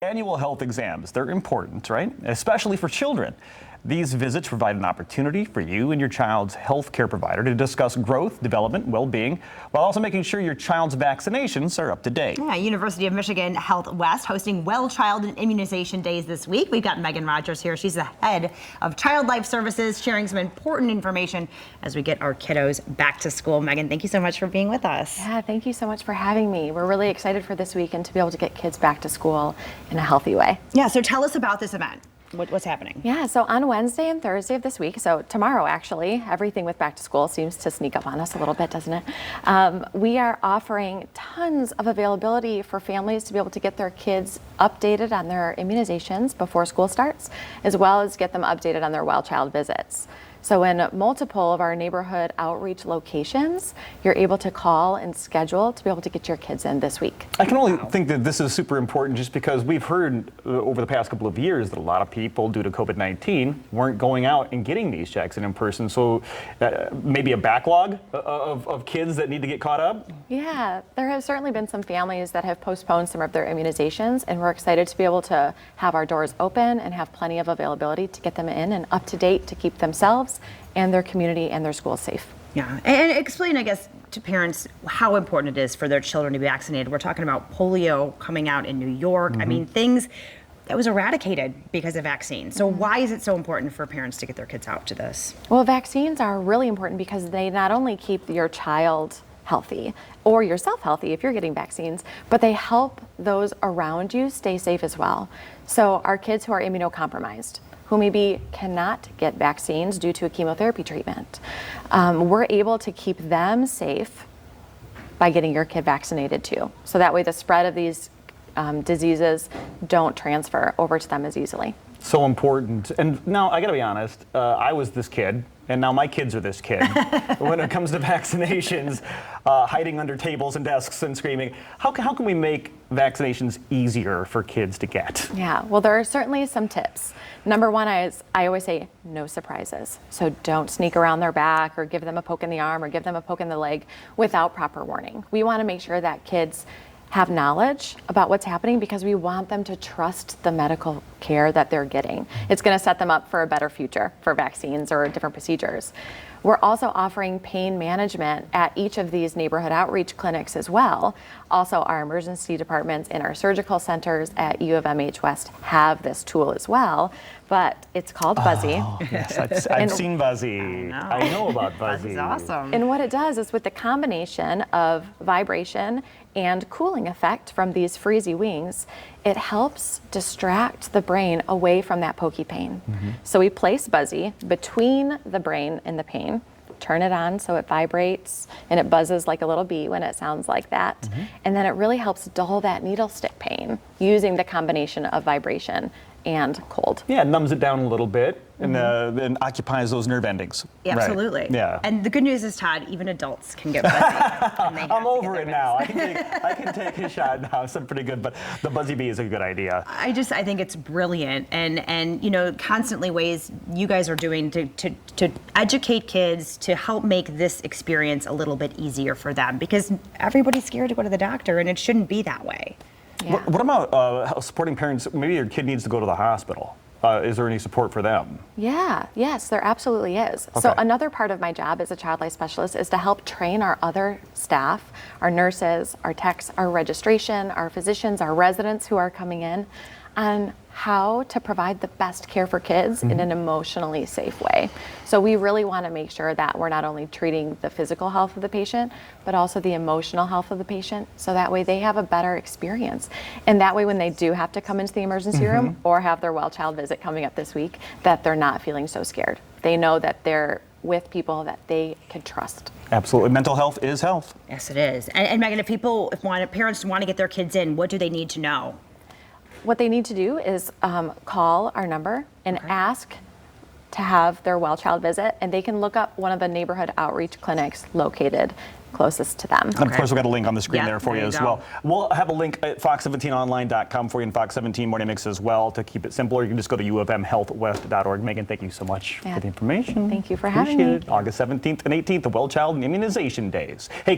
Annual health exams, they're important, right? Especially for children. These visits provide an opportunity for you and your child's health care provider to discuss growth, development, well-being, while also making sure your child's vaccinations are up to date. Yeah, University of Michigan Health West hosting Well Child and Immunization Days this week. We've got Megan Rogers here. She's the head of Child Life Services, sharing some important information as we get our kiddos back to school. Megan, thank you so much for being with us. Yeah, thank you so much for having me. We're really excited for this week and to be able to get kids back to school in a healthy way. Yeah, so tell us about this event. What's happening? Yeah, so on Wednesday and Thursday of this week, so tomorrow actually, everything with back to school seems to sneak up on us a little bit, doesn't it? We are offering tons of availability for families to be able to get their kids updated on their immunizations before school starts, as well as get them updated on their well child visits. So in multiple of our neighborhood outreach locations, you're able to call and schedule to be able to get your kids in this week. I can only think that this is super important just because we've heard over the past couple of years that a lot of people, due to COVID-19, weren't going out and getting these checks in person. So maybe a backlog of kids that need to get caught up? Yeah, there have certainly been some families that have postponed some of their immunizations, and we're excited to be able to have our doors open and have plenty of availability to get them in and up to date to keep themselves and their community and their schools safe. Yeah, and explain, I guess, to parents how important it is for their children to be vaccinated. We're talking about polio coming out in New York. I mean, things that was eradicated because of vaccines. So why is it so important for parents to get their kids out to this? Well, vaccines are really important because they not only keep your child healthy or yourself healthy if you're getting vaccines, but they help those around you stay safe as well. So our kids who are immunocompromised, who maybe cannot get vaccines due to a chemotherapy treatment, we're able to keep them safe by getting your kid vaccinated too. So that way the spread of these diseases don't transfer over to them as easily. So important. And now I gotta be honest, I was this kid, and now my kids are this kid. When it comes to vaccinations, hiding under tables and desks and screaming, how can we make vaccinations easier for kids to get? Yeah, well, there are certainly some tips. Number one is, I always say, no surprises. So don't sneak around their back or give them a poke in the arm or give them a poke in the leg without proper warning. We want to make sure that kids have knowledge about what's happening because we want them to trust the medical care that they're getting. It's going to set them up for a better future for vaccines or different procedures. We're also offering pain management at each of these neighborhood outreach clinics as well. Also, our emergency departments and our surgical centers at U of MH West have this tool as well, but it's called Buzzy. Oh, yes, I've seen Buzzy. I know about Buzzy. That's awesome. And what it does is with the combination of vibration and cooling effect from these freezy wings, it helps distract the brain away from that pokey pain. So we place Buzzy between the brain and the pain, turn it on so it vibrates and it buzzes like a little bee when it sounds like that. And then it really helps dull that needle stick pain using the combination of vibration and cold. Yeah, it numbs it down a little bit and then occupies those nerve endings. Yeah, Right. absolutely. Yeah. And the good news is, Todd, even adults can get Buzzy. I'm over it now. I can take a shot now. It's pretty good, but the Buzzy Bee is a good idea. I think it's brilliant, and you know, constantly ways you guys are doing to educate kids to help make this experience a little bit easier for them, because everybody's scared to go to the doctor, and it shouldn't be that way. Yeah. What about supporting parents? Maybe your kid needs to go to the hospital. Is there any support for them? Yeah, yes, there absolutely is. Okay. So another part of my job as a child life specialist is to help train our other staff, our nurses, our techs, our registration, our physicians, our residents who are coming in on how to provide the best care for kids in an emotionally safe way. So we really want to make sure that we're not only treating the physical health of the patient, but also the emotional health of the patient, so that way they have a better experience. And that way when they do have to come into the emergency room or have their well child visit coming up this week, that they're not feeling so scared. They know that they're with people that they can trust. Absolutely. Mental health is health. Yes, it is. And Megan, if parents want to get their kids in, what do they need to know? What they need to do is call our number and ask to have their well child visit, and they can look up one of the neighborhood outreach clinics located closest to them. And of course, we've got a link on the screen Yep, there for there you you as go. well. We'll have a link at fox17online.com for you and Fox 17 Morning Mix as well to keep it simple. Or you can just go to uofmhealthwest.org. Megan, thank you so much for the information. Thank you for having me. Appreciate it. August 17th and 18th, the Well Child and Immunization Days. Hey.